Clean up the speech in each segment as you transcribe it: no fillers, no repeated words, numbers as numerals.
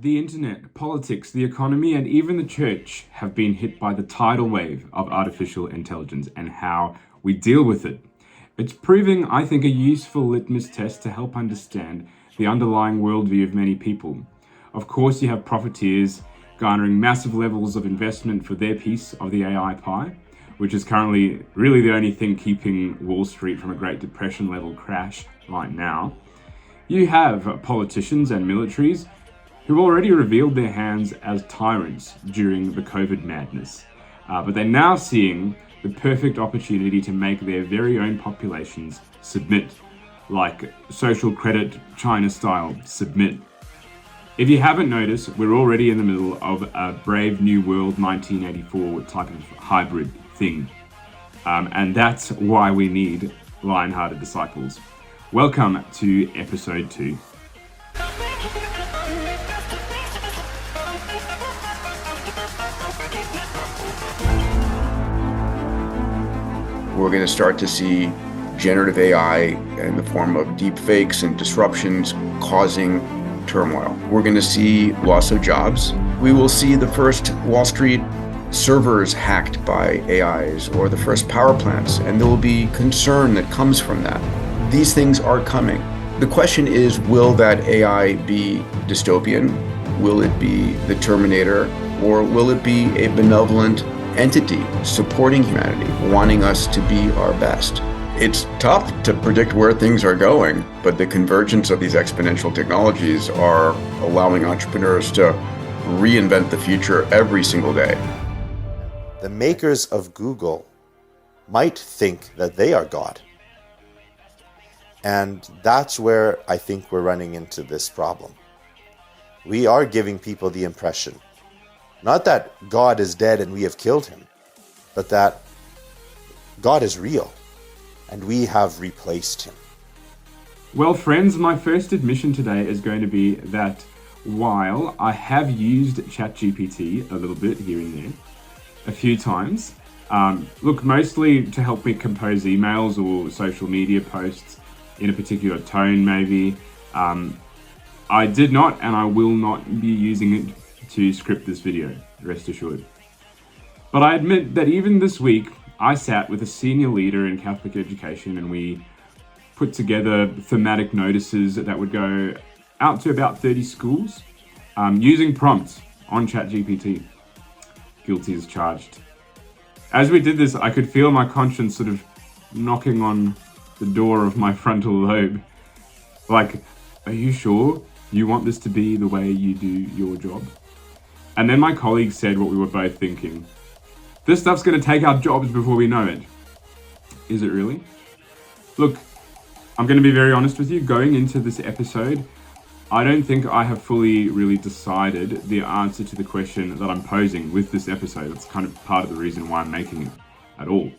The internet, politics, the economy, and even the church have been hit by the tidal wave of artificial intelligence and how we deal with it. It's proving, I think, a useful litmus test to help understand the underlying worldview of many people. Of course, you have profiteers garnering massive levels of investment for their piece of the AI pie, which is currently really the only thing keeping Wall Street from a Great Depression level crash right now. You have politicians and militaries who already revealed their hands as tyrants during the COVID madness. But they're now seeing the perfect opportunity to make their very own populations submit, like social credit China style submit. If you haven't noticed, we're already in the middle of a Brave New World 1984 type of hybrid thing. And that's why we need lion-hearted disciples. Welcome to episode 2. We're going to start to see generative AI in the form of deep fakes and disruptions causing turmoil. We're going to see loss of jobs. We will see the first Wall Street servers hacked by AIs or the first power plants, and there will be concern that comes from that. These things are coming. The question is, will that AI be dystopian? Will it be the Terminator? Or will it be a benevolent entity supporting humanity, wanting us to be our best? It's tough to predict where things are going, but the convergence of these exponential technologies are allowing entrepreneurs to reinvent the future every single day. The makers of Google might think that they are God. And that's where I think we're running into this problem. We are giving people the impression, not that God is dead and we have killed him, but that God is real and we have replaced him. Well, friends, my first admission today is going to be that while I have used ChatGPT a little bit here and there, a few times, mostly to help me compose emails or social media posts in a particular tone maybe, I did not and I will not be using it to script this video, rest assured. But I admit that even this week, I sat with a senior leader in Catholic education and we put together thematic notices that would go out to about 30 schools using prompts on ChatGPT. Guilty as charged. As we did this, I could feel my conscience sort of knocking on the door of my frontal lobe. Like, are you sure you want this to be the way you do your job? And then my colleague said what we were both thinking. This stuff's going to take our jobs before we know it. Is it really? Look, I'm going to be very honest with you. Going into this episode, I don't think I have fully really decided the answer to the question that I'm posing with this episode. That's kind of part of the reason why I'm making it at all.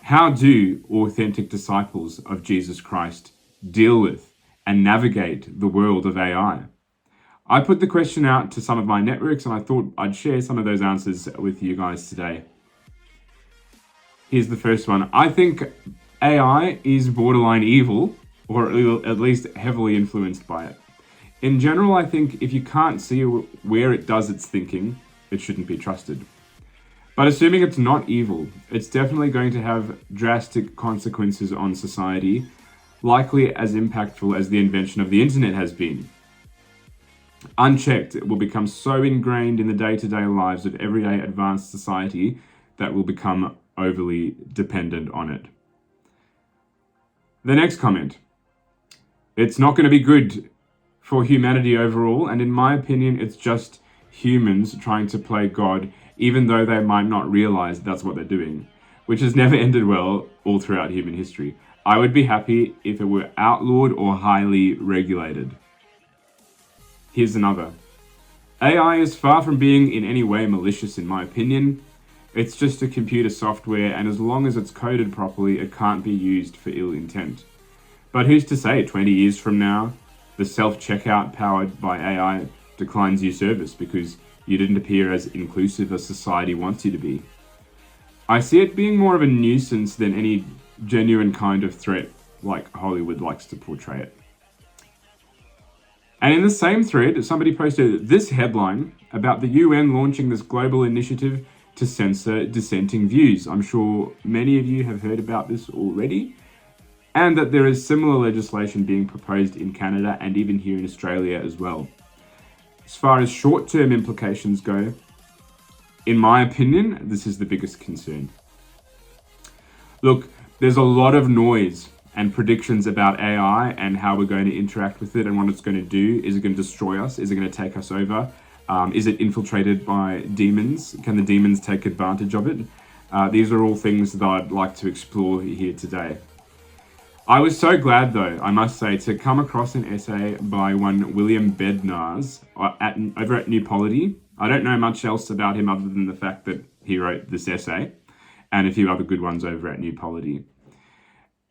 How do authentic disciples of Jesus Christ deal with and navigate the world of AI? I put the question out to some of my networks and I thought I'd share some of those answers with you guys today. Here's the first one. I think AI is borderline evil, or at least heavily influenced by it. In general, I think if you can't see where it does its thinking, it shouldn't be trusted. But assuming it's not evil, it's definitely going to have drastic consequences on society, likely as impactful as the invention of the internet has been. Unchecked, it will become so ingrained in the day-to-day lives of everyday advanced society that we'll become overly dependent on it. The next comment. It's not going to be good for humanity overall, and in my opinion, it's just humans trying to play God, even though they might not realize that's what they're doing, which has never ended well all throughout human history. I would be happy if it were outlawed or highly regulated. Here's another. AI is far from being in any way malicious in my opinion. It's just a computer software, and as long as it's coded properly, it can't be used for ill intent. But who's to say 20 years from now, the self-checkout powered by AI declines your service because you didn't appear as inclusive as society wants you to be? I see it being more of a nuisance than any genuine kind of threat like Hollywood likes to portray it. And in the same thread, somebody posted this headline about the UN launching this global initiative to censor dissenting views. I'm sure many of you have heard about this already, and that there is similar legislation being proposed in Canada and even here in Australia as well. As far as short-term implications go, in my opinion, this is the biggest concern. Look, there's a lot of noise and predictions about AI and how we're going to interact with it and what it's going to do. Is it going to destroy us? Is it going to take us over? Is it infiltrated by demons? Can the demons take advantage of it? These are all things that I'd like to explore here today. I was so glad, though, I must say, to come across an essay by one William Bednarz over at New Polity. I don't know much else about him other than the fact that he wrote this essay and a few other good ones over at New Polity.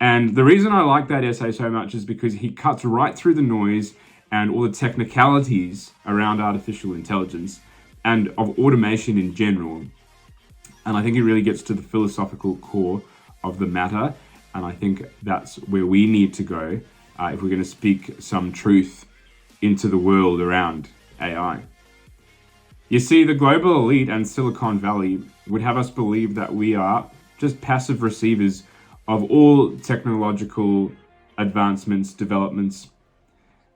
And the reason I like that essay so much is because he cuts right through the noise and all the technicalities around artificial intelligence and of automation in general. And I think he really gets to the philosophical core of the matter. And I think that's where we need to go if we're going to speak some truth into the world around AI. You see, the global elite and Silicon Valley would have us believe that we are just passive receivers of all technological advancements, developments.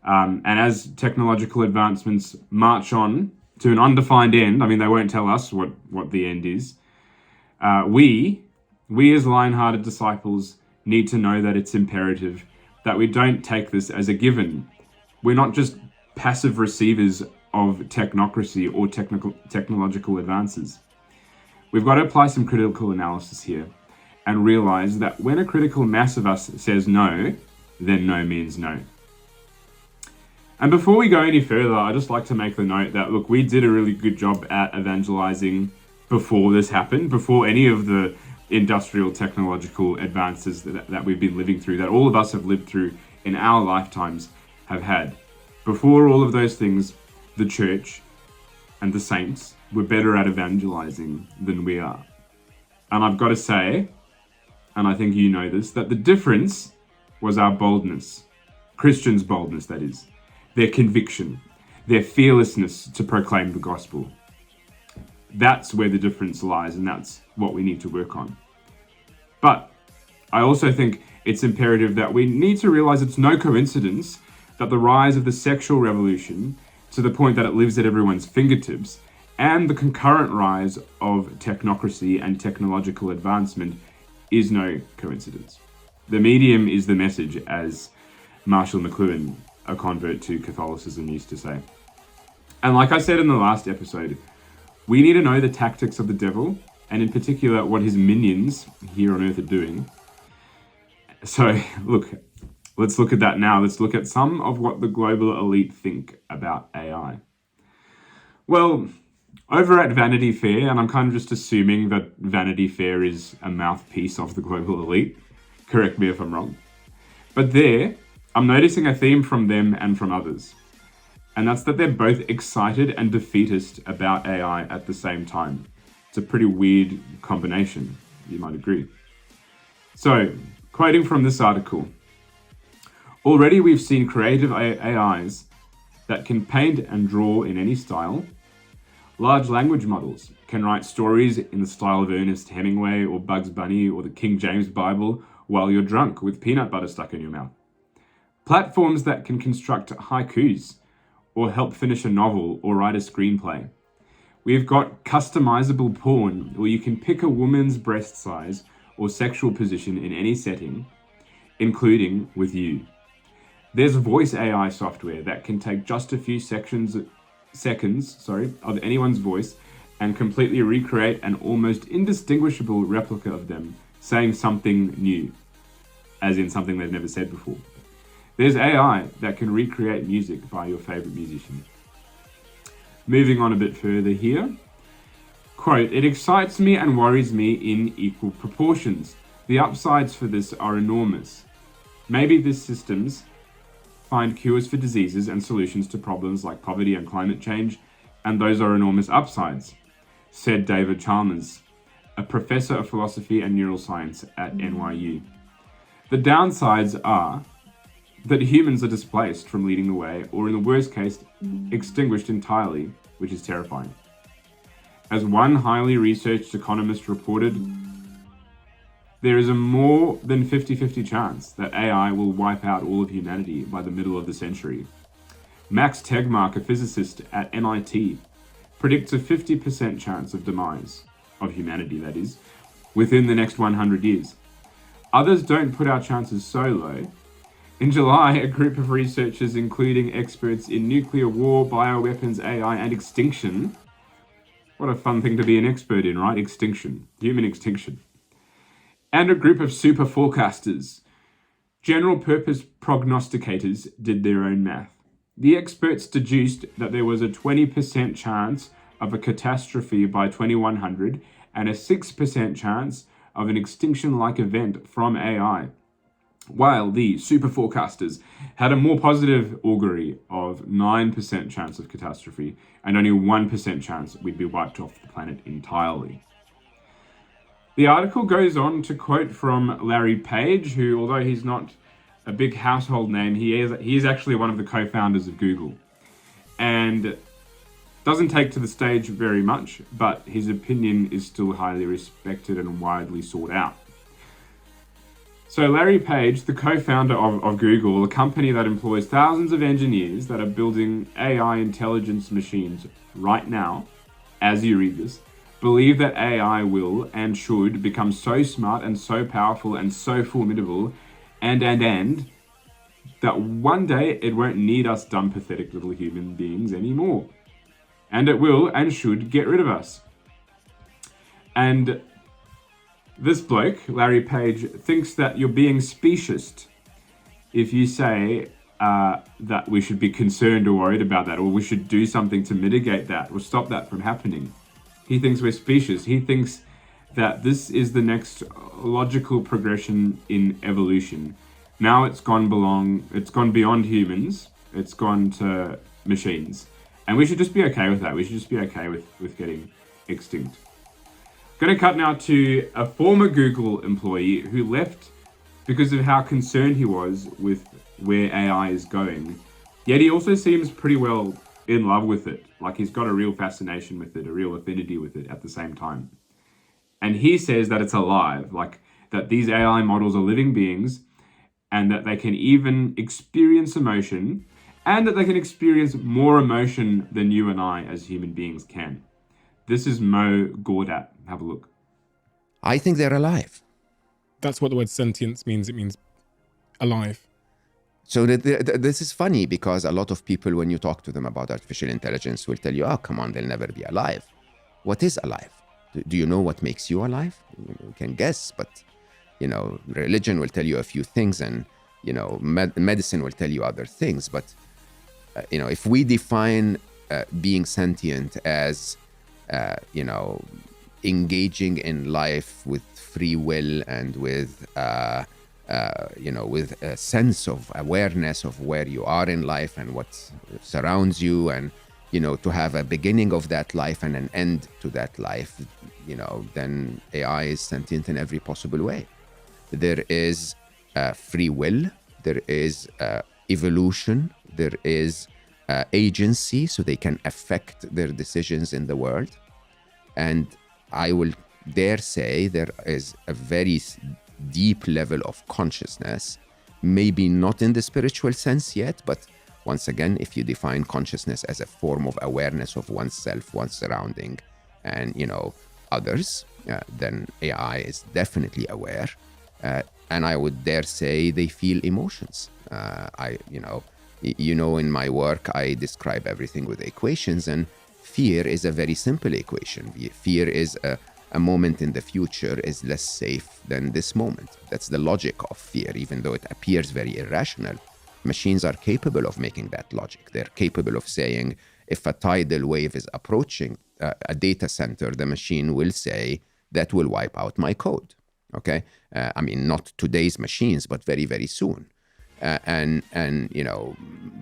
And as technological advancements march on to an undefined end, I mean, they won't tell us what the end is. We as lion-hearted disciples need to know that it's imperative that we don't take this as a given. We're not just passive receivers of technocracy or technological advances. We've got to apply some critical analysis here and realize that when a critical mass of us says no, then no means no. And before we go any further, I'd just like to make the note that, look, we did a really good job at evangelizing before this happened, before any of the industrial technological advances that we've been living through, that all of us have lived through in our lifetimes have had. Before all of those things, the church and the saints were better at evangelizing than we are. And I've got to say, and I think you know this, that the difference was our boldness. Christians' boldness, that is. Their conviction, their fearlessness to proclaim the gospel. That's where the difference lies, and that's what we need to work on. But I also think it's imperative that we need to realize it's no coincidence that the rise of the sexual revolution, to the point that it lives at everyone's fingertips, and the concurrent rise of technocracy and technological advancement is no coincidence. The medium is the message, as Marshall McLuhan, a convert to Catholicism, used to say. And like I said in the last episode, we need to know the tactics of the devil, and in particular what his minions here on earth are doing. So look, let's look at that now. Let's look at some of what the global elite think about AI. Well, over at Vanity Fair, and I'm kind of just assuming that Vanity Fair is a mouthpiece of the global elite. Correct me if I'm wrong. But there, I'm noticing a theme from them and from others. And that's that they're both excited and defeatist about AI at the same time. It's a pretty weird combination, you might agree. So, quoting from this article, already we've seen creative AIs that can paint and draw in any style. Large language models can write stories in the style of Ernest Hemingway or Bugs Bunny or the King James Bible while you're drunk with peanut butter stuck in your mouth. Platforms that can construct haikus or help finish a novel or write a screenplay. We've got customizable porn where you can pick a woman's breast size or sexual position in any setting, including with you. There's voice AI software that can take just a few seconds of anyone's voice and completely recreate an almost indistinguishable replica of them saying something new, as in something they've never said before. There's AI that can recreate music by your favorite musician. Moving on a bit further here. Quote, "It excites me and worries me in equal proportions. The upsides for this are enormous. Maybe these systems find cures for diseases and solutions to problems like poverty and climate change, and those are enormous upsides," said David Chalmers, a professor of philosophy and neuroscience at NYU. The downsides are that humans are displaced from leading the way, or in the worst case, extinguished entirely, which is terrifying. As one highly researched economist reported, there is a more than 50-50 chance that AI will wipe out all of humanity by the middle of the century. Max Tegmark, a physicist at MIT, predicts a 50% chance of demise, of humanity that is, within the next 100 years. Others don't put our chances so low. In July, a group of researchers, including experts in nuclear war, bioweapons, AI, and extinction. What a fun thing to be an expert in, right? Extinction. Human extinction. And a group of super forecasters, general purpose prognosticators, did their own math. The experts deduced that there was a 20% chance of a catastrophe by 2100 and a 6% chance of an extinction-like event from AI, while the super forecasters had a more positive augury of 9% chance of catastrophe and only 1% chance we'd be wiped off the planet entirely. The article goes on to quote from Larry Page, who, although he's not a big household name, he is actually one of the co-founders of Google, and doesn't take to the stage very much, but his opinion is still highly respected and widely sought out. So Larry Page, the co-founder of Google, a company that employs thousands of engineers that are building AI intelligence machines right now, as you read this, believe that AI will and should become so smart and so powerful and so formidable and that one day it won't need us dumb, pathetic little human beings anymore. And it will and should get rid of us. And this bloke, Larry Page, thinks that you're being specious if you say that we should be concerned or worried about that, or we should do something to mitigate that or stop that from happening. He thinks we're specious. He thinks that this is the next logical progression in evolution. Now it's gone beyond humans. It's gone to machines. And we should just be okay with that. We should just be okay with getting extinct. Going to cut now to a former Google employee who left because of how concerned he was with where AI is going. Yet he also seems pretty well in love with it. Like he's got a real fascination with it, a real affinity with it at the same time. And he says that it's alive, like that these AI models are living beings and that they can even experience emotion, and that they can experience more emotion than you and I as human beings can. This is Mo Gordat. Have a look. I think they're alive. That's what the word sentience means. It means alive. So this is funny because a lot of people, when you talk to them about artificial intelligence, will tell you, oh, come on, they'll never be alive. What is alive? Do you know what makes you alive? You can guess, but, religion will tell you a few things, and, medicine will tell you other things. But, if we define being sentient as, engaging in life with free will and with a sense of awareness of where you are in life and what surrounds you, and, to have a beginning of that life and an end to that life, then AI is sentient in every possible way. There is free will, there is evolution, there is agency, so they can affect their decisions in the world. And I will dare say there is a very deep level of consciousness, maybe not in the spiritual sense yet, but once again, if you define consciousness as a form of awareness of oneself, one's surrounding, and others, then AI is definitely aware, and I would dare say they feel emotions. In my work I describe everything with equations, and fear is a very simple equation. Fear is a moment in the future is less safe than this moment. That's the logic of fear, even though it appears very irrational. Machines are capable of making that logic. They're capable of saying, if a tidal wave is approaching a data center, the machine will say, that will wipe out my code. Okay? Not today's machines, but very, very soon.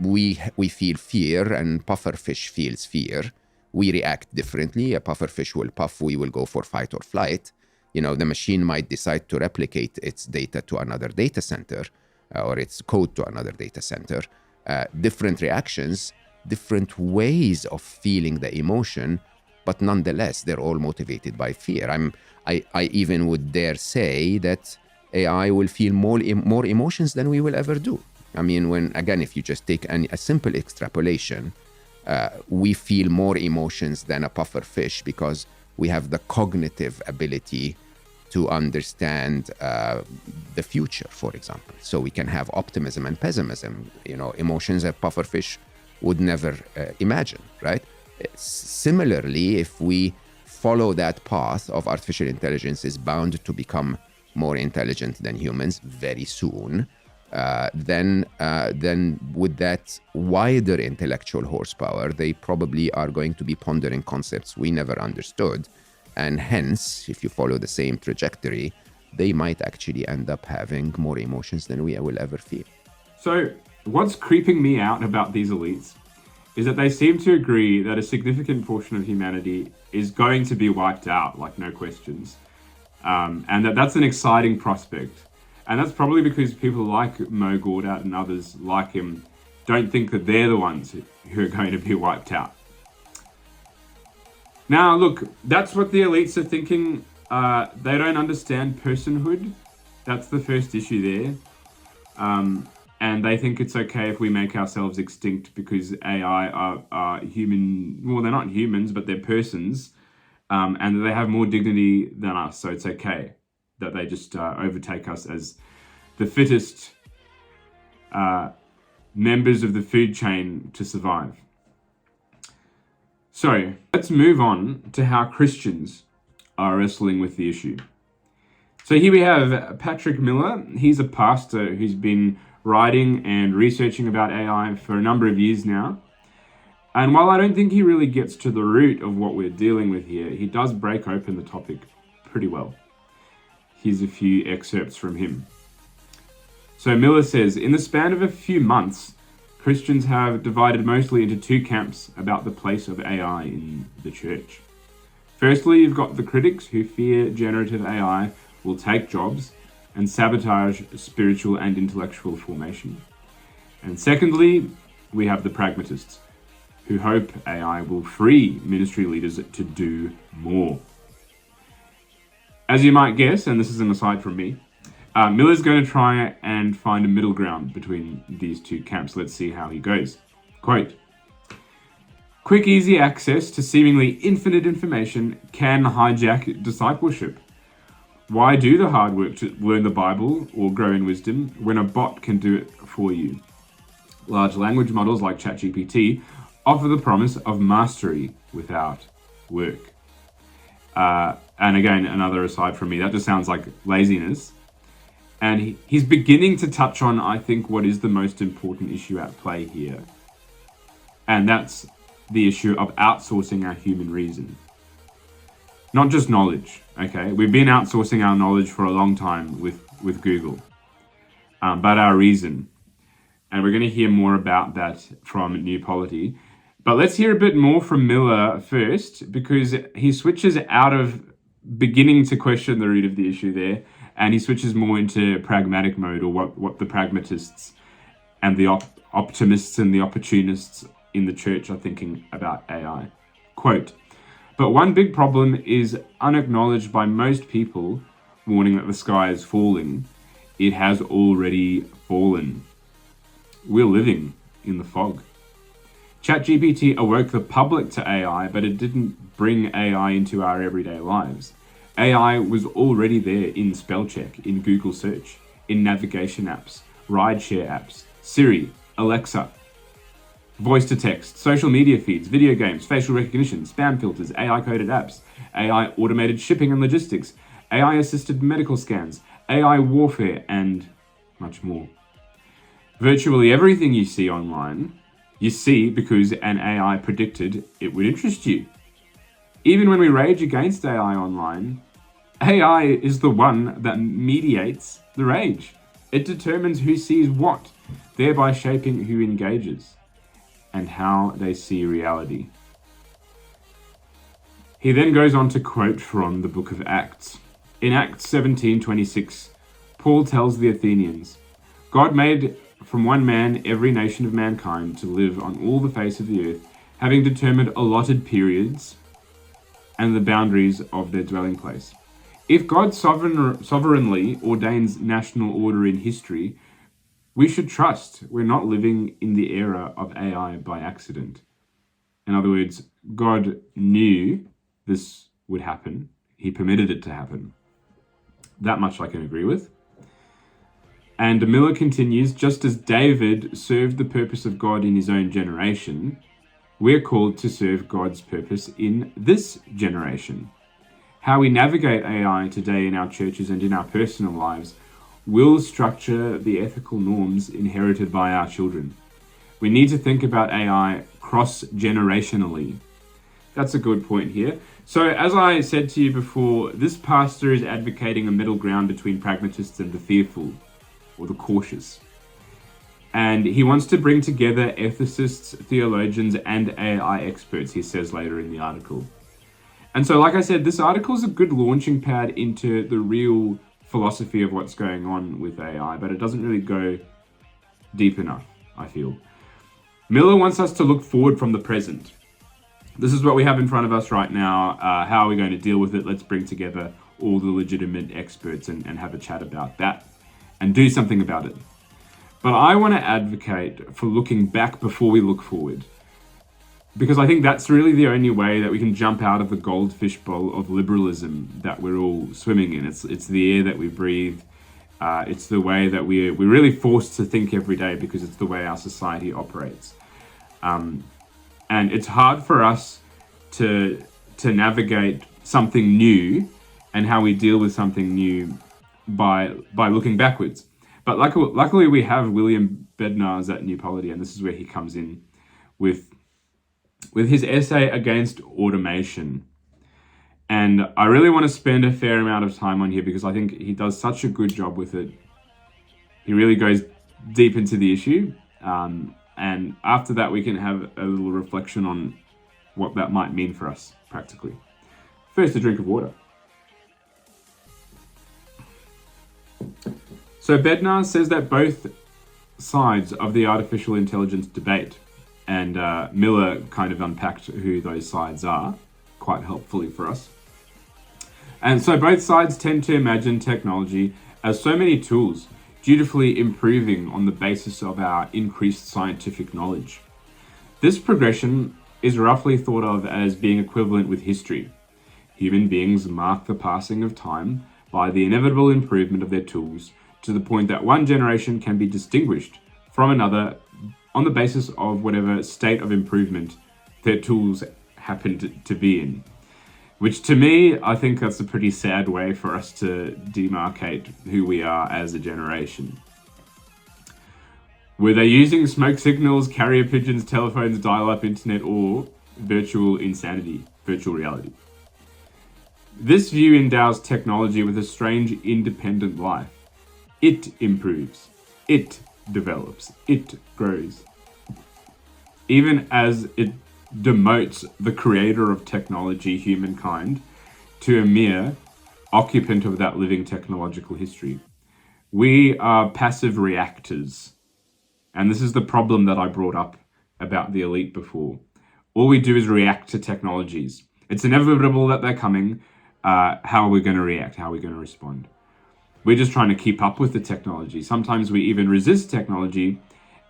We feel fear, and pufferfish feels fear. We react differently. A pufferfish will puff, we will go for fight or flight. The machine might decide to replicate its data to another data center. or it's code to another data center. Different reactions, different ways of feeling the emotion, but nonetheless, they're all motivated by fear. I even would dare say that AI will feel more emotions than we will ever do. I mean, if you just take a simple extrapolation, we feel more emotions than a puffer fish because we have the cognitive ability to understand the future, for example. So we can have optimism and pessimism, emotions a pufferfish would never imagine, right? Similarly, if we follow that path of artificial intelligence is bound to become more intelligent than humans very soon, then with that wider intellectual horsepower, they probably are going to be pondering concepts we never understood. And hence, if you follow the same trajectory, they might actually end up having more emotions than we will ever feel. So what's creeping me out about these elites is that they seem to agree that a significant portion of humanity is going to be wiped out, like no questions. And that's an exciting prospect. And that's probably because people like Mo Gawdat and others like him don't think that they're the ones who are going to be wiped out. Now, look, that's what the elites are thinking. They don't understand personhood. That's the first issue there. And they think it's okay if we make ourselves extinct because AI are human. Well, they're not humans, but they're persons. And they have more dignity than us. So it's okay that they just overtake us as the fittest members of the food chain to survive. So let's move on to how Christians are wrestling with the issue. So here we have Patrick Miller. He's a pastor who's been writing and researching about AI for a number of years now. And while I don't think he really gets to the root of what we're dealing with here, he does break open the topic pretty well. Here's a few excerpts from him. So Miller says, in the span of a few months, Christians have divided mostly into two camps about the place of AI in the church. Firstly, you've got the critics who fear generative AI will take jobs and sabotage spiritual and intellectual formation. And secondly, we have the pragmatists who hope AI will free ministry leaders to do more. As you might guess, and this is an aside from me, Miller's going to try and find a middle ground between these two camps. Let's see how he goes. Quote, quick, easy access to seemingly infinite information can hijack discipleship. Why do the hard work to learn the Bible or grow in wisdom when a bot can do it for you? Large language models like ChatGPT offer the promise of mastery without work. And again, another aside from me, that just sounds like laziness. And he's beginning to touch on, I think, what is the most important issue at play here. And that's the issue of outsourcing our human reason. Not just knowledge, okay? We've been outsourcing our knowledge for a long time with Google, but our reason. And we're going to hear more about that from New Polity. But let's hear a bit more from Miller first, because he switches out of beginning to question the root of the issue there, and he switches more into pragmatic mode, or what the pragmatists and the optimists and the opportunists in the church are thinking about AI. Quote, but one big problem is unacknowledged by most people, warning that the sky is falling. It has already fallen. We're living in the fog. ChatGPT awoke the public to AI, but it didn't bring AI into our everyday lives. AI was already there in spell check, in Google search, in navigation apps, rideshare apps, Siri, Alexa, voice to text, social media feeds, video games, facial recognition, spam filters, AI-coded apps, AI automated shipping and logistics, AI-assisted medical scans, AI warfare, and much more. Virtually everything you see online, you see because an AI predicted it would interest you. Even when we rage against AI online, AI is the one that mediates the rage. It determines who sees what, thereby shaping who engages and how they see reality. He then goes on to quote from the book of Acts. In Acts 17:26, Paul tells the Athenians, God made from one man every nation of mankind to live on all the face of the earth, having determined allotted periods and the boundaries of their dwelling place. If God sovereignly ordains national order in history, we should trust we're not living in the era of AI by accident. In other words, God knew this would happen. He permitted it to happen. That much I can agree with. And Miller continues, just as David served the purpose of God in his own generation, we're called to serve God's purpose in this generation. How we navigate AI today in our churches and in our personal lives will structure the ethical norms inherited by our children. We need to think about AI cross-generationally. That's a good point here. So as I said to you before, this pastor is advocating a middle ground between pragmatists and the fearful, or the cautious. And he wants to bring together ethicists, theologians, and AI experts, he says later in the article. And so, like I said, this article is a good launching pad into the real philosophy of what's going on with AI, but it doesn't really go deep enough, I feel. Miller wants us to look forward from the present. This is what we have in front of us right now. How are we going to deal with it? Let's bring together all the legitimate experts and have a chat about that and do something about it. But I want to advocate for looking back before we look forward, because I think that's really the only way that we can jump out of the goldfish bowl of liberalism that we're all swimming in. It's the air that we breathe. It's the way that we're really forced to think every day because it's the way our society operates. And it's hard for us to navigate something new and how we deal with something new by looking backwards. But luckily we have William Bednar's at New Polity, and this is where he comes in with his essay against automation. And I really want to spend a fair amount of time on here because I think he does such a good job with it. He really goes deep into the issue. And after that, we can have a little reflection on what that might mean for us practically. First, a drink of water. So Bednar says that both sides of the artificial intelligence debate, and Miller kind of unpacked who those sides are quite helpfully for us. And so both sides tend to imagine technology as so many tools dutifully improving on the basis of our increased scientific knowledge. This progression is roughly thought of as being equivalent with history. Human beings mark the passing of time by the inevitable improvement of their tools to the point that one generation can be distinguished from another on the basis of whatever state of improvement their tools happen to be in. Which to me, I think that's a pretty sad way for us to demarcate who we are as a generation. Were they using smoke signals, carrier pigeons, telephones, dial-up internet, or virtual insanity, virtual reality? This view endows technology with a strange independent life. It improves, it develops, it grows. Even as it demotes the creator of technology, humankind, to a mere occupant of that living technological history. We are passive reactors. And this is the problem that I brought up about the elite before. All we do is react to technologies. It's inevitable that they're coming. How are we going to react? How are we going to respond? We're just trying to keep up with the technology. Sometimes we even resist technology,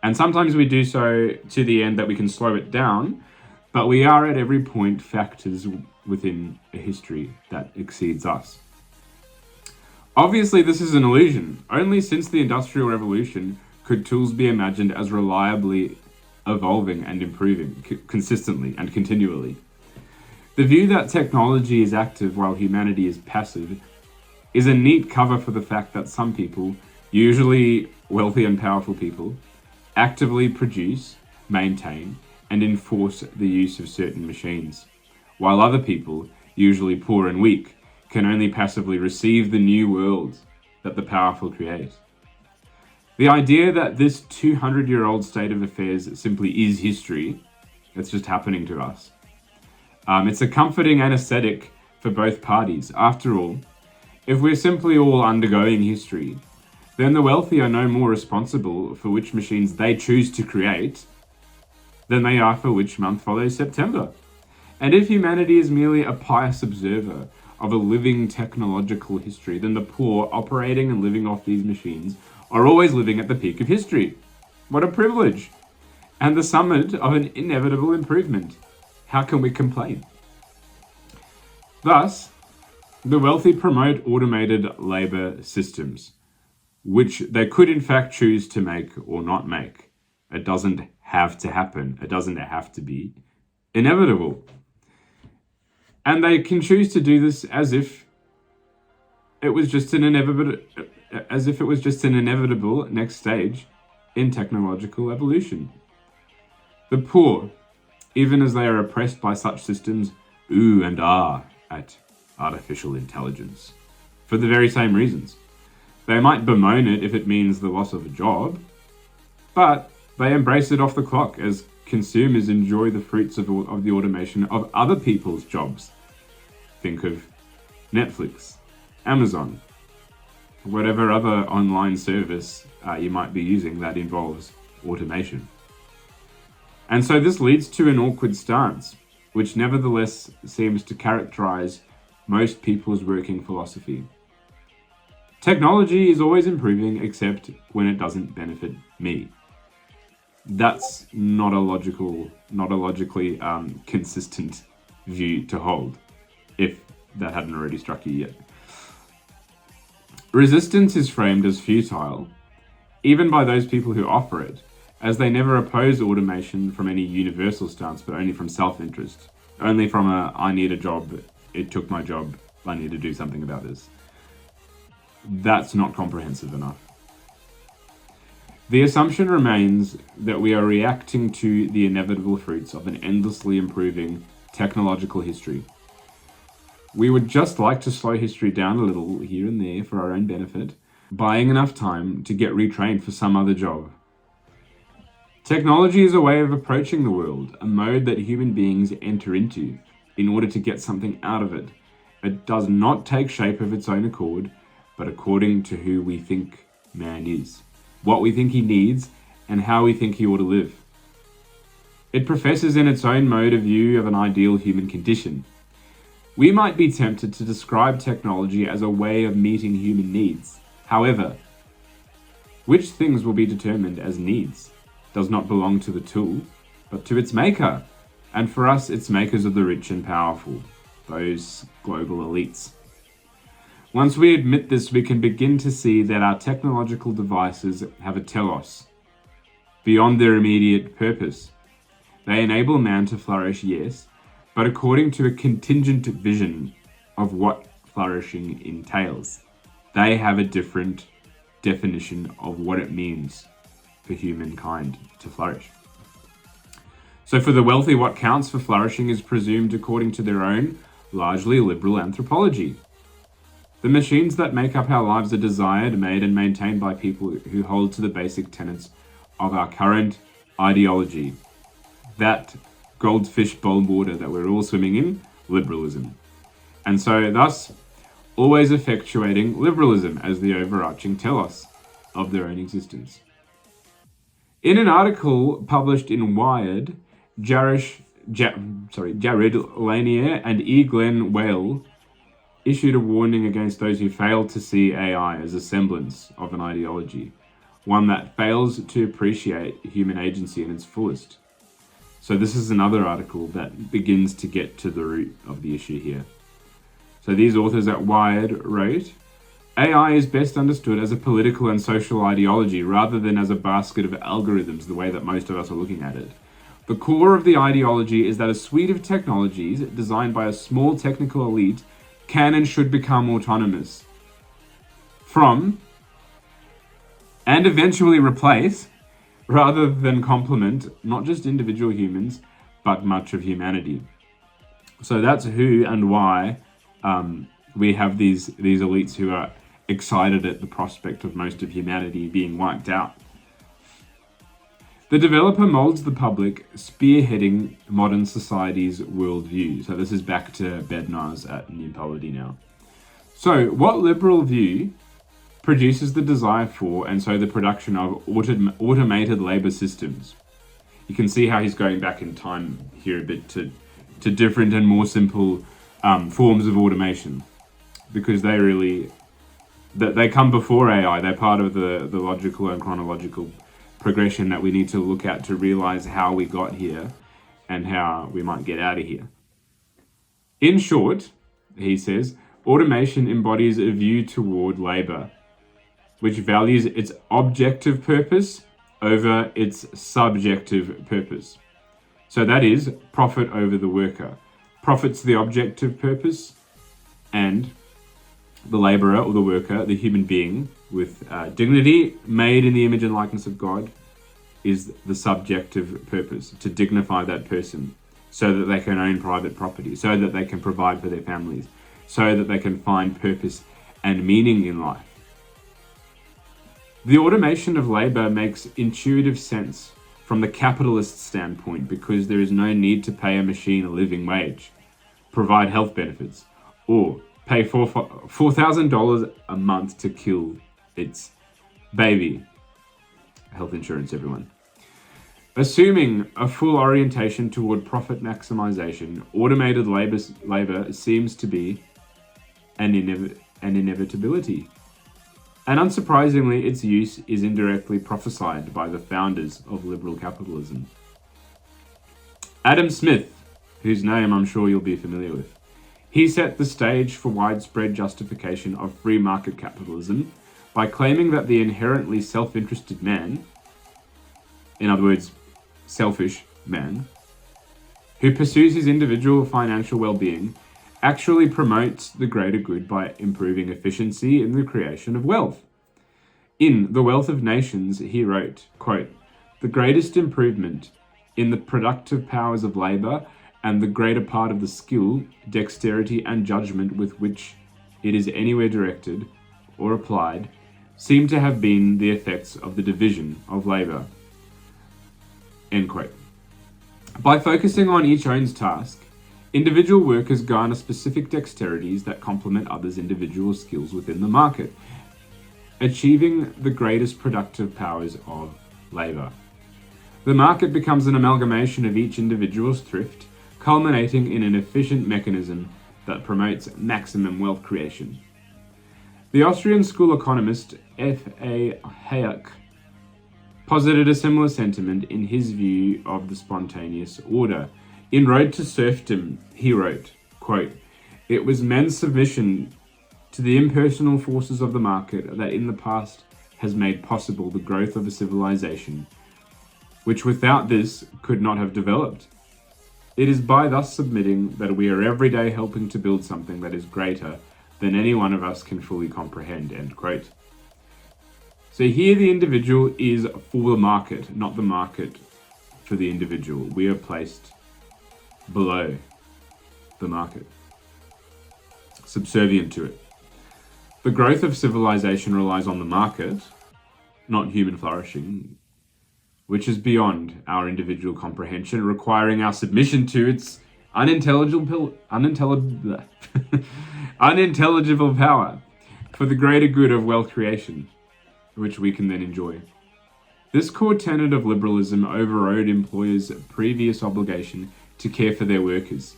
and sometimes we do so to the end that we can slow it down, but we are at every point factors within a history that exceeds us. Obviously, this is an illusion. Only since the Industrial Revolution could tools be imagined as reliably evolving and improving consistently and continually. The view that technology is active while humanity is passive is a neat cover for the fact that some people, usually wealthy and powerful people, actively produce, maintain, and enforce the use of certain machines, while other people, usually poor and weak, can only passively receive the new world that the powerful create. The idea that this 200-year-old state of affairs simply is history, it's just happening to us. It's a comforting anesthetic for both parties. After all, if we're simply all undergoing history, then the wealthy are no more responsible for which machines they choose to create than they are for which month follows September. And if humanity is merely a pious observer of a living technological history, then the poor operating and living off these machines are always living at the peak of history. What a privilege! And the summit of an inevitable improvement. How can we complain? Thus, the wealthy promote automated labor systems, which they could in fact choose to make or not make. It doesn't have to happen. It doesn't have to be inevitable. And they can choose to do this as if it was just an inevitable next stage in technological evolution. The poor, even as they are oppressed by such systems, ooh and ah at artificial intelligence, for the very same reasons. They might bemoan it if it means the loss of a job, but they embrace it off the clock as consumers enjoy the fruits of the automation of other people's jobs. Think of Netflix, Amazon, whatever other online service you might be using that involves automation. And so this leads to an awkward stance, which nevertheless seems to characterize most people's working philosophy. Technology is always improving except when it doesn't benefit me. That's not a logically consistent view to hold, if that hadn't already struck you yet. Resistance is framed as futile, even by those people who offer it, as they never oppose automation from any universal stance, but only from self-interest. Only from I need a job, it took my job, I need to do something about this. That's not comprehensive enough. The assumption remains that we are reacting to the inevitable fruits of an endlessly improving technological history. We would just like to slow history down a little here and there for our own benefit, buying enough time to get retrained for some other job. Technology is a way of approaching the world, a mode that human beings enter into in order to get something out of it. It does not take shape of its own accord, but according to who we think man is, what we think he needs, and how we think he ought to live. It professes in its own mode a view of an ideal human condition. We might be tempted to describe technology as a way of meeting human needs. However, which things will be determined as needs does not belong to the tool, but to its maker. And for us, its makers are the rich and powerful, those global elites. Once we admit this, we can begin to see that our technological devices have a telos, beyond their immediate purpose. They enable man to flourish, yes, but according to a contingent vision of what flourishing entails. They have a different definition of what it means for humankind to flourish. So for the wealthy, what counts for flourishing is presumed according to their own, largely liberal anthropology. The machines that make up our lives are desired, made, and maintained by people who hold to the basic tenets of our current ideology. That goldfish bowl water that we're all swimming in, liberalism. And so thus, always effectuating liberalism as the overarching telos of their own existence. In an article published in Wired, Jared Lanier and E. Glenn Whale issued a warning against those who fail to see AI as a semblance of an ideology, one that fails to appreciate human agency in its fullest. So this is another article that begins to get to the root of the issue here. So these authors at Wired wrote, AI is best understood as a political and social ideology rather than as a basket of algorithms the way that most of us are looking at it. The core of the ideology is that a suite of technologies designed by a small technical elite can and should become autonomous from and eventually replace, rather than complement, not just individual humans, but much of humanity. So that's who and why we have these elites who are excited at the prospect of most of humanity being wiped out. The developer molds the public, spearheading modern society's worldview. So this is back to Bednar's at New Polity now. So what liberal view produces the desire for, and so the production of automated labor systems. You can see how he's going back in time here a bit to different and more simple forms of automation, because they come before AI. They're part of the logical and chronological progression that we need to look at to realize how we got here and how we might get out of here. In short, he says, automation embodies a view toward labor, which values its objective purpose over its subjective purpose. So that is profit over the worker. Profit's the objective purpose, and the laborer or the worker, the human being with dignity, made in the image and likeness of God, is the subjective purpose, to dignify that person so that they can own private property, so that they can provide for their families, so that they can find purpose and meaning in life. The automation of labor makes intuitive sense from the capitalist standpoint, because there is no need to pay a machine a living wage, provide health benefits, or pay $4,000 a month to kill its baby. Health insurance, everyone. Assuming a full orientation toward profit maximization, automated labor seems to be an inevitability. And unsurprisingly, its use is indirectly prophesied by the founders of liberal capitalism. Adam Smith, whose name I'm sure you'll be familiar with, he set the stage for widespread justification of free market capitalism by claiming that the inherently self-interested man, in other words, selfish man, who pursues his individual financial well-being, actually promotes the greater good by improving efficiency in the creation of wealth. In The Wealth of Nations, he wrote, quote, "The greatest improvement in the productive powers of labor and the greater part of the skill, dexterity, and judgment with which it is anywhere directed or applied seem to have been the effects of the division of labor." End quote. By focusing on each own's task, individual workers garner specific dexterities that complement others' individual skills within the market, achieving the greatest productive powers of labor. The market becomes an amalgamation of each individual's thrift, culminating in an efficient mechanism that promotes maximum wealth creation. The Austrian school economist F.A. Hayek posited a similar sentiment in his view of the spontaneous order. In Road to Serfdom, he wrote, quote, "It was men's submission to the impersonal forces of the market that in the past has made possible the growth of a civilization, which without this could not have developed. It is by thus submitting that we are every day helping to build something that is greater than any one of us can fully comprehend." End quote. So here the individual is for the market, not the market for the individual. We are placed below the market, subservient to it. The growth of civilization relies on the market, not human flourishing, which is beyond our individual comprehension, requiring our submission to its unintelligible power for the greater good of wealth creation, which we can then enjoy. This core tenet of liberalism overrode employers' previous obligation to care for their workers.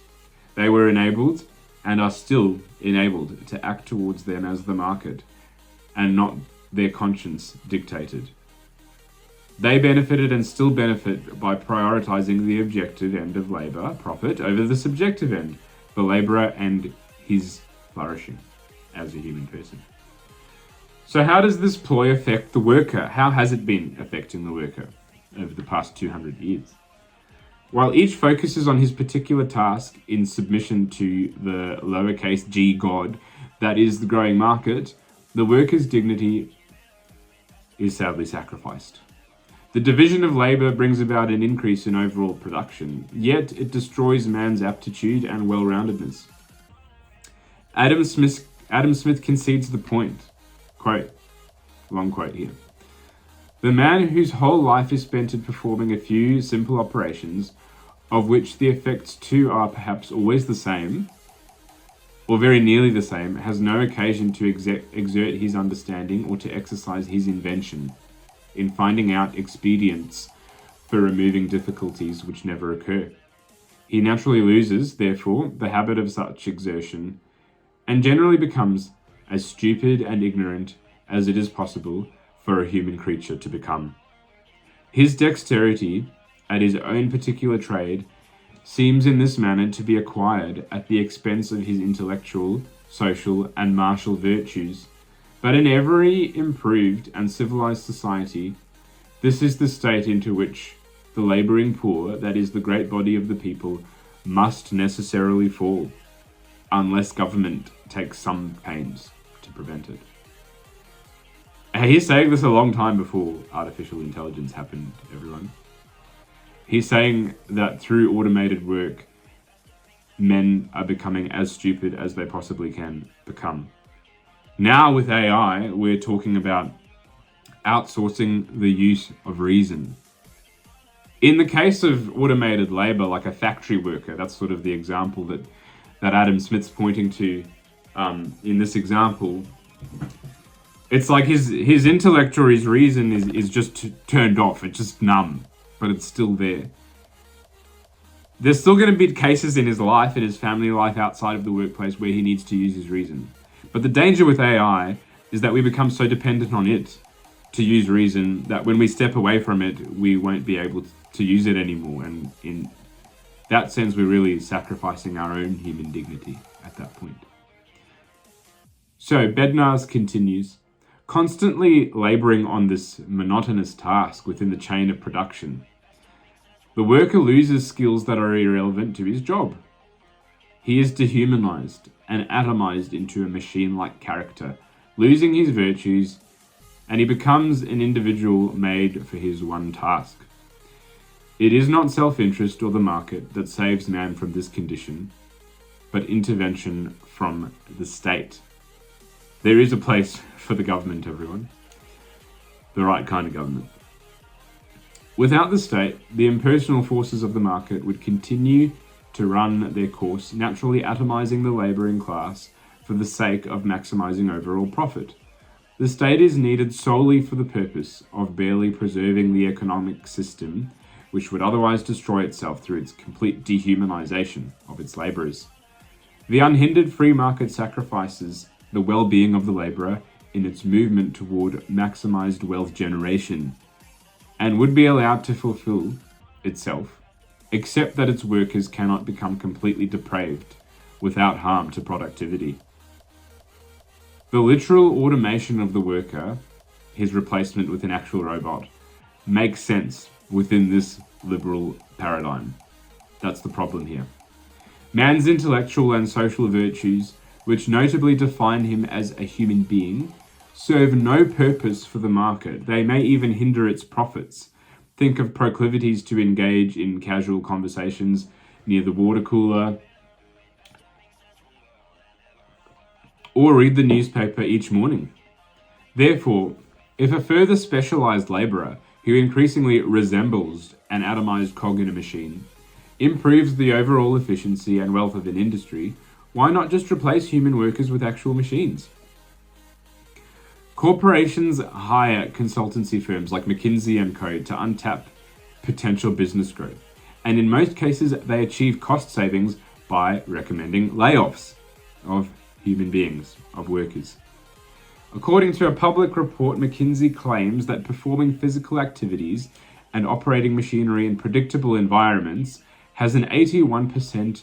They were enabled, and are still enabled, to act towards them as the market, and not their conscience dictated. They benefited and still benefit by prioritizing the objective end of labor, profit, over the subjective end, the laborer and his flourishing as a human person. So how does this ploy affect the worker? How has it been affecting the worker over the past 200 years? While each focuses on his particular task in submission to the lowercase g God that is the growing market, the worker's dignity is sadly sacrificed. The division of labor brings about an increase in overall production, yet it destroys man's aptitude and well-roundedness. Adam Smith concedes the point. Quote, long quote here. "The man whose whole life is spent in performing a few simple operations, of which the effects too are perhaps always the same, or very nearly the same, has no occasion to exert his understanding or to exercise his invention in finding out expedients for removing difficulties which never occur. He naturally loses, therefore, the habit of such exertion, and generally becomes as stupid and ignorant as it is possible for a human creature to become. His dexterity at his own particular trade seems in this manner to be acquired at the expense of his intellectual, social, and martial virtues. But in every improved and civilized society, this is the state into which the laboring poor, that is the great body of the people, must necessarily fall, unless government takes some pains to prevent it. He's saying this a long time before artificial intelligence happened, everyone. He's saying that through automated work, men are becoming as stupid as they possibly can become. Now with AI, we're talking about outsourcing the use of reason. In the case of automated labor, like a factory worker, that's sort of the example that Adam Smith's pointing to in this example. It's like his intellect or his reason is just turned off. It's just numb, but it's still there. There's still going to be cases in his life, in his family life, outside of the workplace where he needs to use his reason. But the danger with AI is that we become so dependent on it to use reason that when we step away from it, we won't be able to use it anymore. And in that sense, we're really sacrificing our own human dignity at that point. So Bednarz continues, constantly laboring on this monotonous task within the chain of production, the worker loses skills that are irrelevant to his job. He is dehumanized and atomized into a machine-like character, losing his virtues, and he becomes an individual made for his one task. It is not self-interest or the market that saves man from this condition, but intervention from the state. There is a place for the government, everyone. The right kind of government. Without the state, the impersonal forces of the market would continue to run their course, naturally atomizing the laboring class for the sake of maximizing overall profit. The state is needed solely for the purpose of barely preserving the economic system, which would otherwise destroy itself through its complete dehumanization of its laborers. The unhindered free market sacrifices the well-being of the laborer in its movement toward maximized wealth generation, and would be allowed to fulfill itself, except that its workers cannot become completely depraved without harm to productivity. The literal automation of the worker, his replacement with an actual robot, makes sense within this liberal paradigm. That's the problem here. Man's intellectual and social virtues, which notably define him as a human being, serve no purpose for the market. They may even hinder its profits. Think of proclivities to engage in casual conversations near the water cooler, or read the newspaper each morning. Therefore, if a further specialized laborer, who increasingly resembles an atomized cog in a machine, improves the overall efficiency and wealth of an industry, why not just replace human workers with actual machines? Corporations hire consultancy firms like McKinsey & Co. to untap potential business growth, and in most cases they achieve cost savings by recommending layoffs of human beings, of workers. According to a public report, McKinsey claims that performing physical activities and operating machinery in predictable environments has an 81%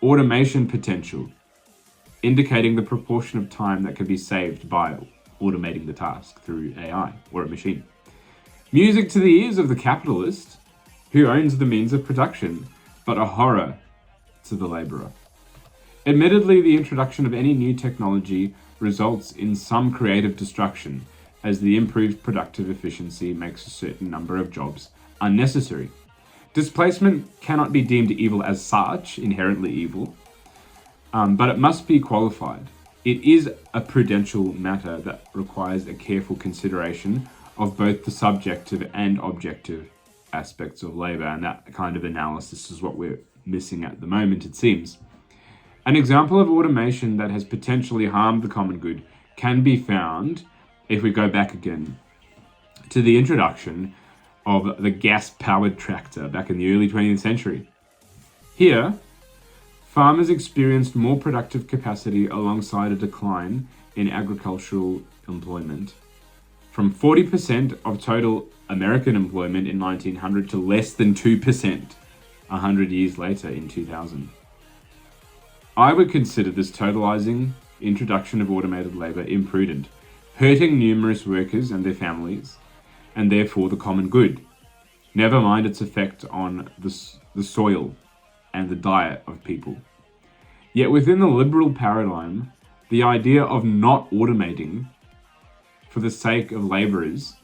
automation potential, indicating the proportion of time that can be saved by automating the task through AI or a machine. Music to the ears of the capitalist who owns the means of production, but a horror to the laborer. Admittedly, the introduction of any new technology results in some creative destruction, as the improved productive efficiency makes a certain number of jobs unnecessary. Displacement cannot be deemed evil as such, inherently evil, but it must be qualified. It is a prudential matter that requires a careful consideration of both the subjective and objective aspects of labor, and that kind of analysis is what we're missing at the moment, it seems. An example of automation that has potentially harmed the common good can be found if we go back again to the introduction of the gas-powered tractor back in the early 20th century. Here, farmers experienced more productive capacity alongside a decline in agricultural employment, from 40% of total American employment in 1900 to less than 2% 100 years later in 2000. I would consider this totalizing introduction of automated labor imprudent, hurting numerous workers and their families, and therefore the common good. Never mind its effect on the soil and the diet of people. Yet within the liberal paradigm, the idea of not automating for the sake of laborers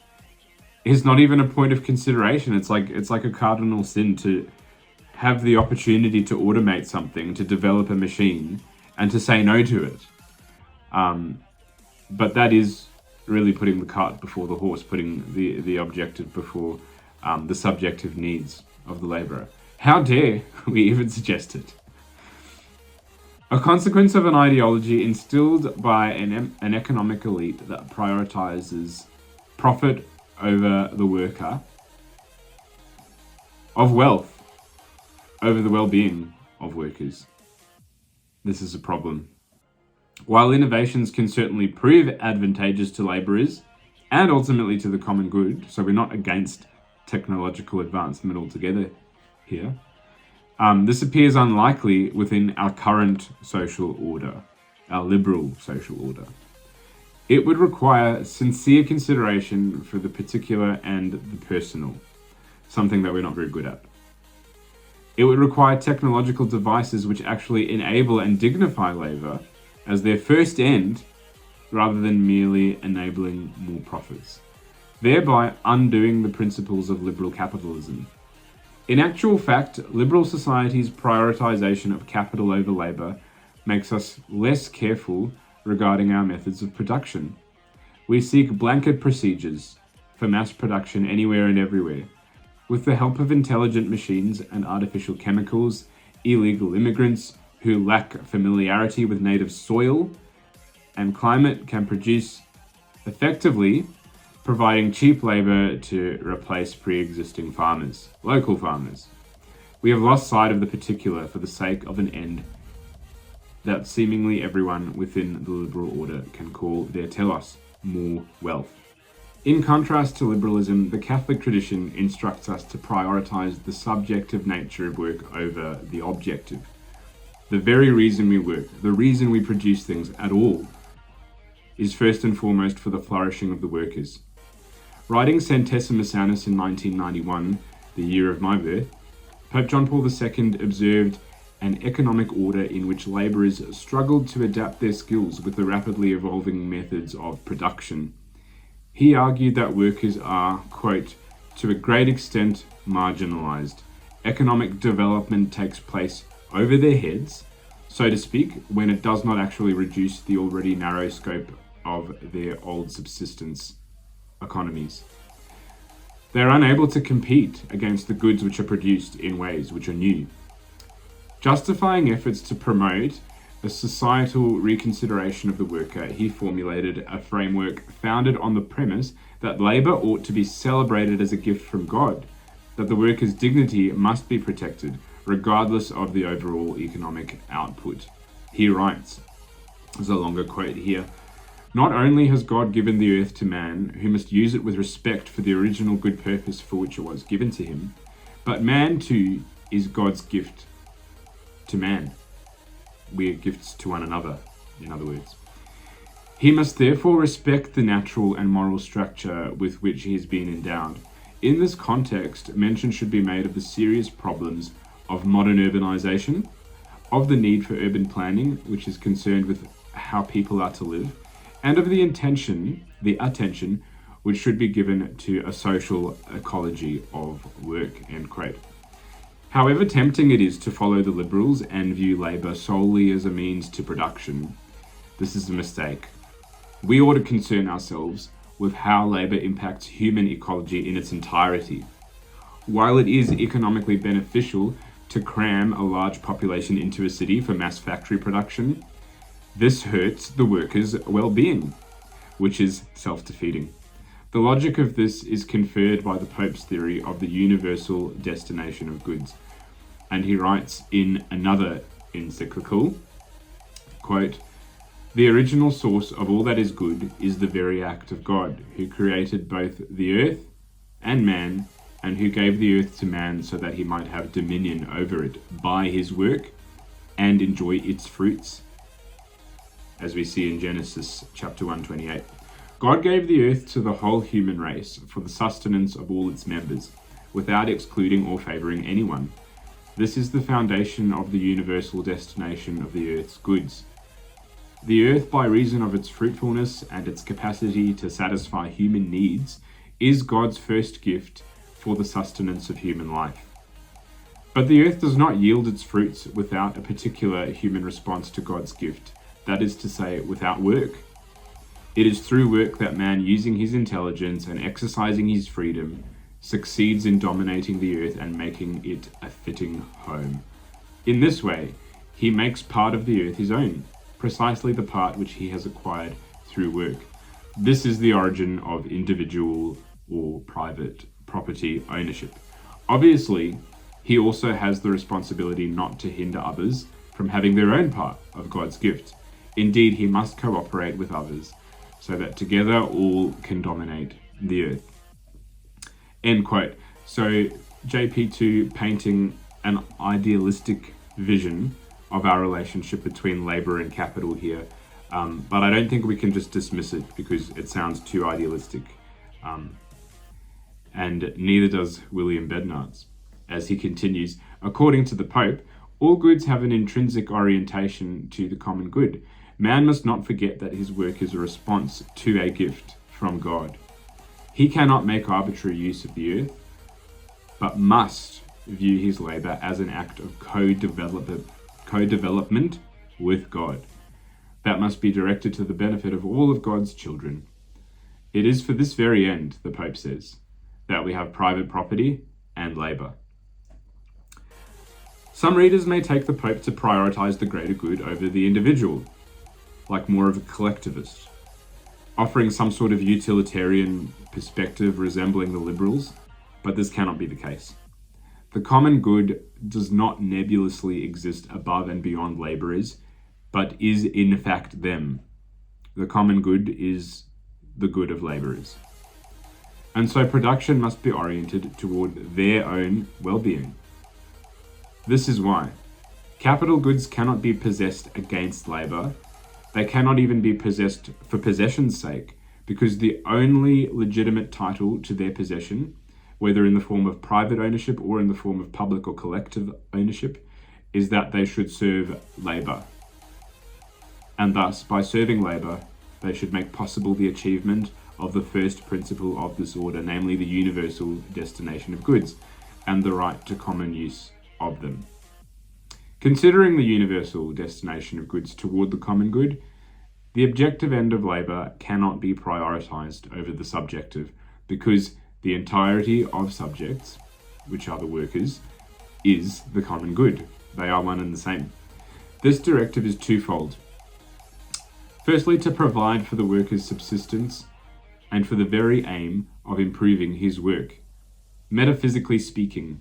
is not even a point of consideration. It's like a cardinal sin to have the opportunity to automate something, to develop a machine, and to say no to it. But that is really putting the cart before the horse, putting the objective before the subjective needs of the laborer. How dare we even suggest it? A consequence of an ideology instilled by an economic elite that prioritizes profit over the worker, of wealth over the well-being of workers. This is a problem. While innovations can certainly prove advantageous to laborers and ultimately to the common good, so we're not against technological advancement altogether here, this appears unlikely within our current social order, our liberal social order. It would require sincere consideration for the particular and the personal, something that we're not very good at. It would require technological devices which actually enable and dignify labor as their first end, rather than merely enabling more profits, thereby undoing the principles of liberal capitalism. In actual fact, liberal society's prioritization of capital over labor makes us less careful regarding our methods of production. We seek blanket procedures for mass production anywhere and everywhere. With the help of intelligent machines and artificial chemicals, illegal immigrants who lack familiarity with native soil and climate can produce effectively, providing cheap labor to replace pre-existing farmers, local farmers. We have lost sight of the particular for the sake of an end that seemingly everyone within the liberal order can call their telos, more wealth. In contrast to liberalism, the Catholic tradition instructs us to prioritize the subjective nature of work over the objective. The very reason we work, the reason we produce things at all, is first and foremost for the flourishing of the workers. Writing Centesimus Annus in 1991, the year of my birth, Pope John Paul II observed an economic order in which labourers struggled to adapt their skills with the rapidly evolving methods of production. He argued that workers are, quote, to a great extent marginalised. Economic development takes place over their heads, so to speak, when it does not actually reduce the already narrow scope of their old subsistence economies. They are unable to compete against the goods which are produced in ways which are new. Justifying efforts to promote a societal reconsideration of the worker, he formulated a framework founded on the premise that labour ought to be celebrated as a gift from God, that the worker's dignity must be protected, regardless of the overall economic output. He writes, there's a longer quote here, not only has God given the earth to man, who must use it with respect for the original good purpose for which it was given to him, but man too is God's gift to man. We are gifts to one another, in other words. He must therefore respect the natural and moral structure with which he has been endowed. In this context, mention should be made of the serious problems of modern urbanization, of the need for urban planning, which is concerned with how people are to live, and of the attention which should be given to a social ecology of work, end quote. However tempting it is to follow the liberals and view labour solely as a means to production, this is a mistake. We ought to concern ourselves with how labour impacts human ecology in its entirety. While it is economically beneficial to cram a large population into a city for mass factory production, this hurts the workers' well-being, which is self-defeating. The logic of this is conferred by the Pope's theory of the universal destination of goods. And he writes in another encyclical, quote, "The original source of all that is good is the very act of God, who created both the earth and man, and who gave the earth to man so that he might have dominion over it by his work and enjoy its fruits," as we see in Genesis chapter 1:28. God gave the earth to the whole human race for the sustenance of all its members, without excluding or favoring anyone. This is the foundation of the universal destination of the earth's goods. The earth, by reason of its fruitfulness and its capacity to satisfy human needs, is God's first gift for the sustenance of human life. But the earth does not yield its fruits without a particular human response to God's gift, that is to say, without work. It is through work that man, using his intelligence and exercising his freedom, succeeds in dominating the earth and making it a fitting home. In this way, he makes part of the earth his own, precisely the part which he has acquired through work. This is the origin of individual or private property ownership. Obviously, he also has the responsibility not to hinder others from having their own part of God's gift. Indeed, he must cooperate with others so that together all can dominate the earth. End quote. So JP2 painting an idealistic vision of our relationship between labor and capital here. But I don't think we can just dismiss it because it sounds too idealistic. And neither does William Bednarz. As he continues, according to the Pope, all goods have an intrinsic orientation to the common good. Man must not forget that his work is a response to a gift from God. He cannot make arbitrary use of the earth, but must view his labor as an act of co-development with God. That must be directed to the benefit of all of God's children. It is for this very end, the Pope says, that we have private property and labor. Some readers may take the Pope to prioritize the greater good over the individual, like more of a collectivist, offering some sort of utilitarian perspective resembling the liberals, but this cannot be the case. The common good does not nebulously exist above and beyond laborers, but is in fact them. The common good is the good of laborers. And so production must be oriented toward their own well-being. This is why capital goods cannot be possessed against labor. They cannot even be possessed for possession's sake, because the only legitimate title to their possession, whether in the form of private ownership or in the form of public or collective ownership, is that they should serve labor. And thus, by serving labor, they should make possible the achievement of the first principle of this order, namely the universal destination of goods and the right to common use of them. Considering the universal destination of goods toward the common good, the objective end of labor cannot be prioritized over the subjective, because the entirety of subjects, which are the workers, is the common good. They are one and the same. This directive is twofold. Firstly, to provide for the worker's subsistence and for the very aim of improving his work. Metaphysically speaking,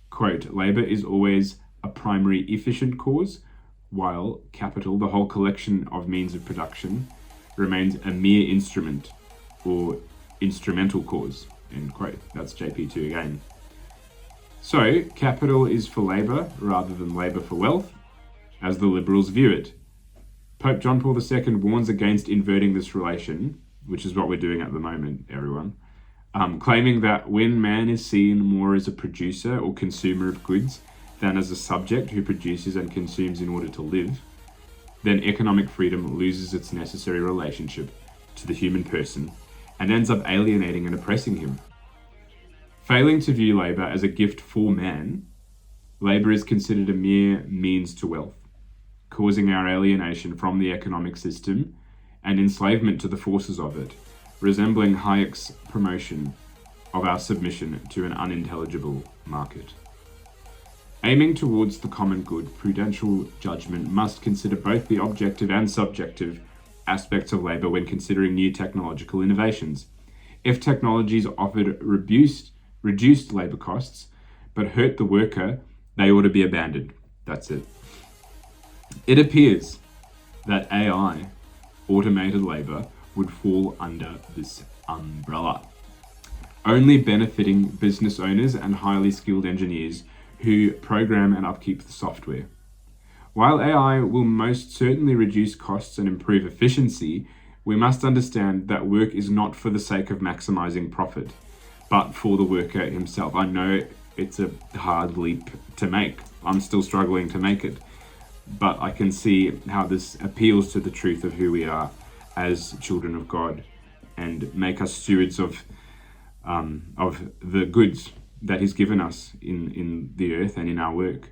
quote, labor is always a primary efficient cause, while capital, the whole collection of means of production, remains a mere instrument or instrumental cause, end quote. That's JP2 again. So, capital is for labor rather than labor for wealth, as the liberals view it. Pope John Paul II warns against inverting this relation, which is what we're doing at the moment, everyone, claiming that when man is seen more as a producer or consumer of goods than as a subject who produces and consumes in order to live, then economic freedom loses its necessary relationship to the human person and ends up alienating and oppressing him. Failing to view labor as a gift for man, labor is considered a mere means to wealth, causing our alienation from the economic system and enslavement to the forces of it, resembling Hayek's promotion of our submission to an unintelligible market. Aiming towards the common good, prudential judgment must consider both the objective and subjective aspects of labour when considering new technological innovations. If technologies offered reduced labour costs but hurt the worker, they ought to be abandoned. That's it. It appears that AI, automated labour, would fall under this umbrella, only benefiting business owners and highly skilled engineers who program and upkeep the software. While AI will most certainly reduce costs and improve efficiency, we must understand that work is not for the sake of maximizing profit, but for the worker himself. I know it's a hard leap to make. I'm still struggling to make it, but I can see how this appeals to the truth of who we are as children of God and make us stewards of the goods that He's given us in the earth and in our work.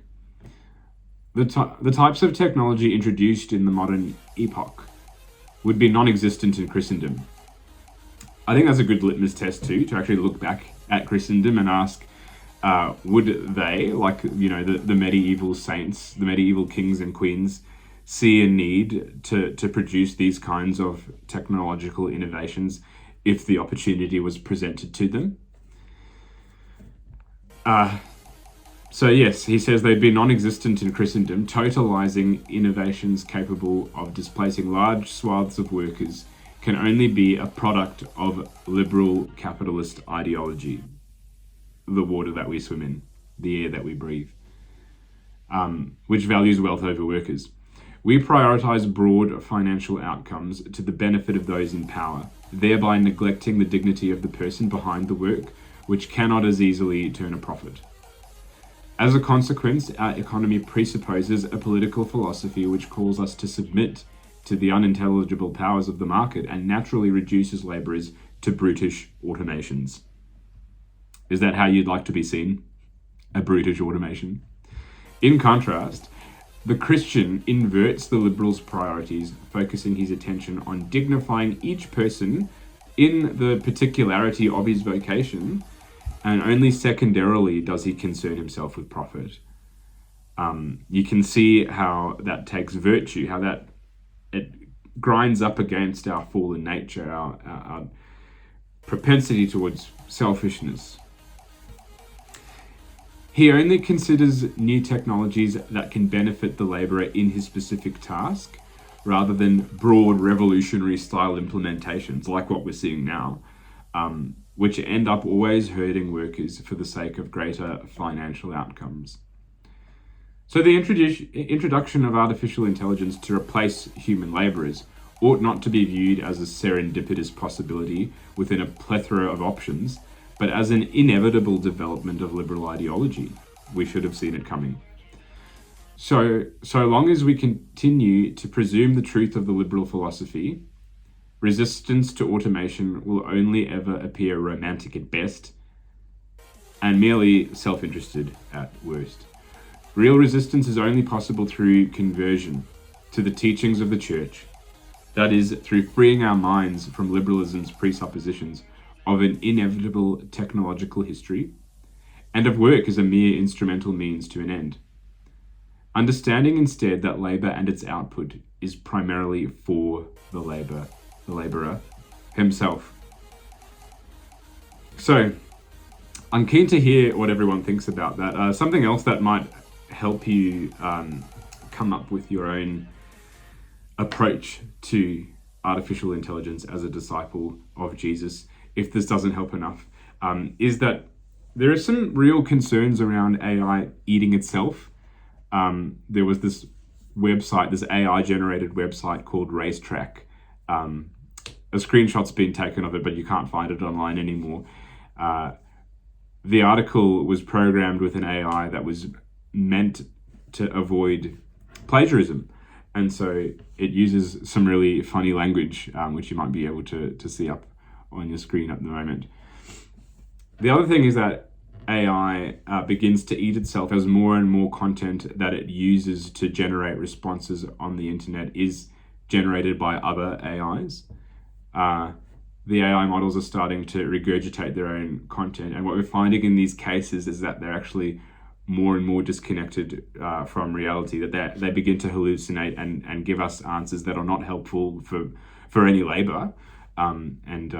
The types of technology introduced in the modern epoch would be non-existent in Christendom. I think that's a good litmus test too, to actually look back at Christendom and ask, would they, like the medieval saints, the medieval kings and queens, see a need to produce these kinds of technological innovations if the opportunity was presented to them? So yes, he says they'd be non-existent in Christendom, totalizing innovations capable of displacing large swaths of workers can only be a product of liberal capitalist ideology. The water that we swim in, the air that we breathe, which values wealth over workers. We prioritize broad financial outcomes to the benefit of those in power, thereby neglecting the dignity of the person behind the work, which cannot as easily turn a profit. As a consequence, our economy presupposes a political philosophy which calls us to submit to the unintelligible powers of the market and naturally reduces labourers to brutish automations. Is that how you'd like to be seen? A brutish automation? In contrast, the Christian inverts the liberal's priorities, focusing his attention on dignifying each person in the particularity of his vocation, and only secondarily does he concern himself with profit. You can see how that takes virtue, how that it grinds up against our fallen nature, our propensity towards selfishness. He only considers new technologies that can benefit the labourer in his specific task, rather than broad revolutionary style implementations like what we're seeing now, which end up always hurting workers for the sake of greater financial outcomes. So the introduction of artificial intelligence to replace human labourers ought not to be viewed as a serendipitous possibility within a plethora of options, but as an inevitable development of liberal ideology. We should have seen it coming. So long as we continue to presume the truth of the liberal philosophy, resistance to automation will only ever appear romantic at best and merely self-interested at worst. Real resistance is only possible through conversion to the teachings of the Church, that is, through freeing our minds from liberalism's presuppositions of an inevitable technological history, and of work as a mere instrumental means to an end. Understanding instead that labour and its output is primarily for the labourer himself. So, I'm keen to hear what everyone thinks about that. Something else that might help you come up with your own approach to artificial intelligence as a disciple of Jesus, if this doesn't help enough, is that there are some real concerns around AI eating itself. There was this website, this AI-generated website called Racetrack. A screenshot's been taken of it, but you can't find it online anymore. The article was programmed with an AI that was meant to avoid plagiarism. And so it uses some really funny language, which you might be able to see up on your screen at the moment. The other thing is that AI begins to eat itself as more and more content that it uses to generate responses on the internet is generated by other AIs. the AI models are starting to regurgitate their own content. And what we're finding in these cases is that they're actually more and more disconnected from reality, that they begin to hallucinate and give us answers that are not helpful for any labor. And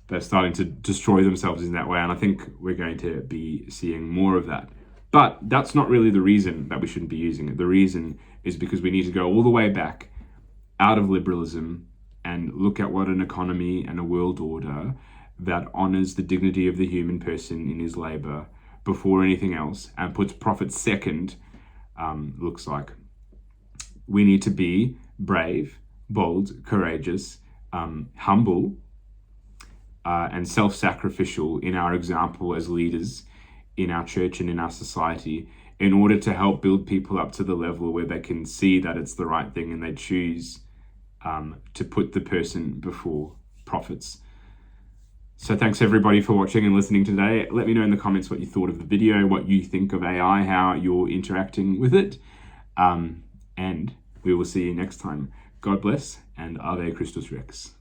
they're starting to destroy themselves in that way. And I think we're going to be seeing more of that. But that's not really the reason that we shouldn't be using it. The reason is because we need to go all the way back out of liberalism and look at what an economy and a world order that honors the dignity of the human person in his labor before anything else and puts profit second looks like. We need to be brave, bold, courageous, humble, and self-sacrificial in our example as leaders in our church and in our society, in order to help build people up to the level where they can see that it's the right thing and they choose to put the person before profits. So thanks everybody for watching and listening today. Let me know in the comments what you thought of the video, what you think of AI, how you're interacting with it. And we will see you next time. God bless, and Ave Christus Rex.